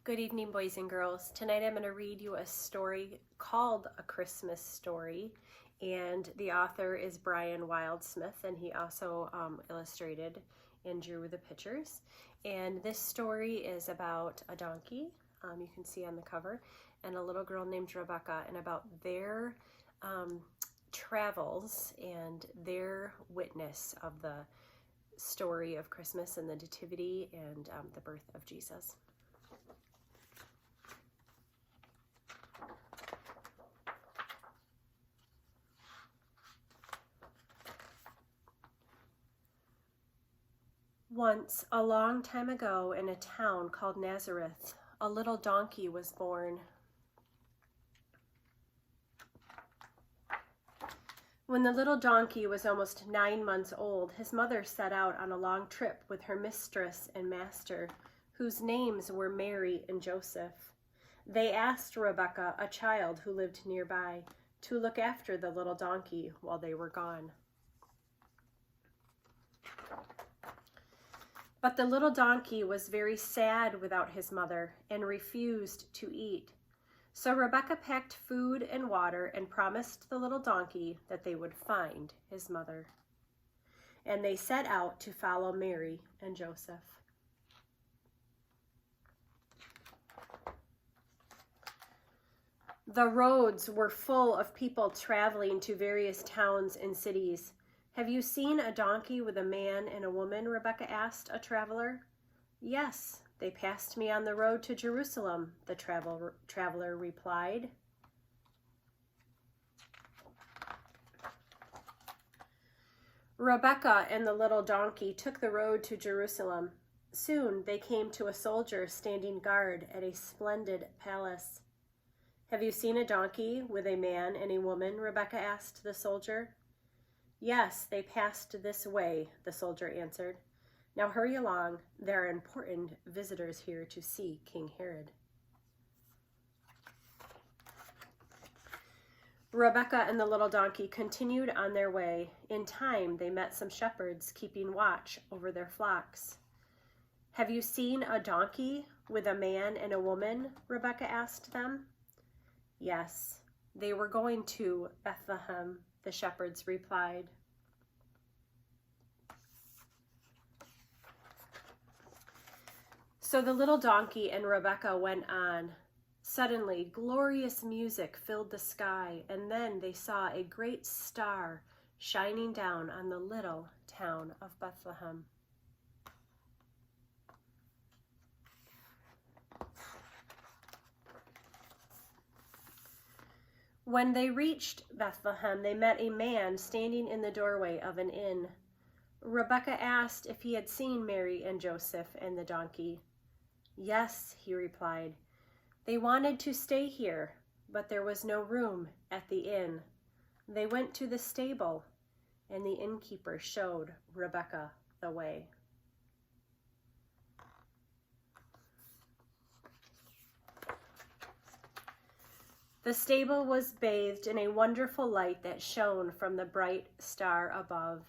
Good evening, boys and girls. Tonight I'm going to read you a story called A Christmas Story, and the author is Brian Wildsmith, and he also illustrated and drew the pictures. And this story is about a donkey, you can see on the cover, and a little girl named Rebecca, and about their travels and their witness of the story of Christmas and the nativity and the birth of Jesus. Once, a long time ago, in a town called Nazareth, a little donkey was born. When the little donkey was almost 9 months old, his mother set out on a long trip with her mistress and master, whose names were Mary and Joseph. They asked Rebecca, a child who lived nearby, to look after the little donkey while they were gone. But the little donkey was very sad without his mother and refused to eat. So Rebecca packed food and water and promised the little donkey that they would find his mother. And they set out to follow Mary and Joseph. The roads were full of people traveling to various towns and cities. "Have you seen a donkey with a man and a woman?" Rebecca asked a traveler. "Yes, they passed me on the road to Jerusalem," the traveler replied. Rebecca and the little donkey took the road to Jerusalem. Soon they came to a soldier standing guard at a splendid palace. "Have you seen a donkey with a man and a woman?" Rebecca asked the soldier. "Yes, they passed this way," the soldier answered. "Now hurry along. There are important visitors here to see King Herod." Rebecca and the little donkey continued on their way. In time, they met some shepherds keeping watch over their flocks. "Have you seen a donkey with a man and a woman?" Rebecca asked them. "Yes, they were going to Bethlehem," the shepherds replied. So the little donkey and Rebecca went on. Suddenly, glorious music filled the sky, and then they saw a great star shining down on the little town of Bethlehem. When they reached Bethlehem, they met a man standing in the doorway of an inn. Rebecca asked if he had seen Mary and Joseph and the donkey. "Yes," he replied. "They wanted to stay here, but there was no room at the inn. They went to the stable," and the innkeeper showed Rebecca the way. The stable was bathed in a wonderful light that shone from the bright star above.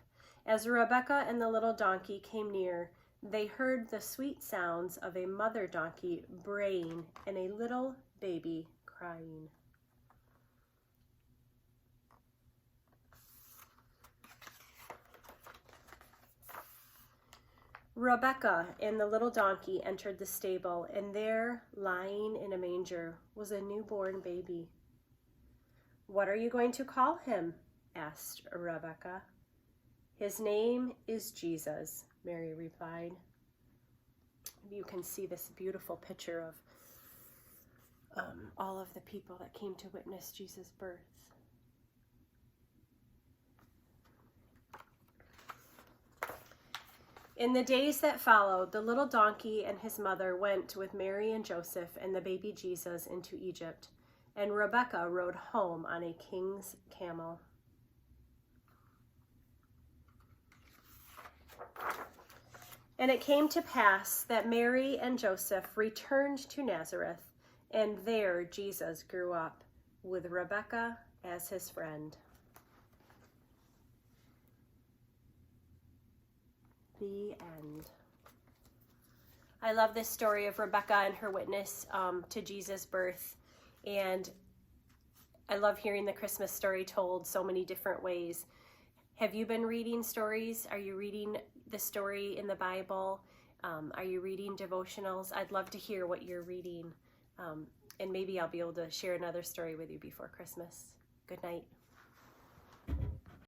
As Rebecca and the little donkey came near, they heard the sweet sounds of a mother donkey braying and a little baby crying. Rebecca and the little donkey entered the stable, and there, lying in a manger, was a newborn baby. "What are you going to call him?" asked Rebecca. "His name is Jesus," Mary replied. You can see this beautiful picture of all of the people that came to witness Jesus' birth. In the days that followed, the little donkey and his mother went with Mary and Joseph and the baby Jesus into Egypt, and Rebecca rode home on a king's camel. And it came to pass that Mary and Joseph returned to Nazareth, and there Jesus grew up, with Rebecca as his friend. The end. I love this story of Rebecca and her witness to Jesus' birth. And I love hearing the Christmas story told so many different ways. Have you been reading stories? Are you reading the story in the Bible? Are you reading devotionals? I'd love to hear what you're reading. And maybe I'll be able to share another story with you before Christmas. Good night.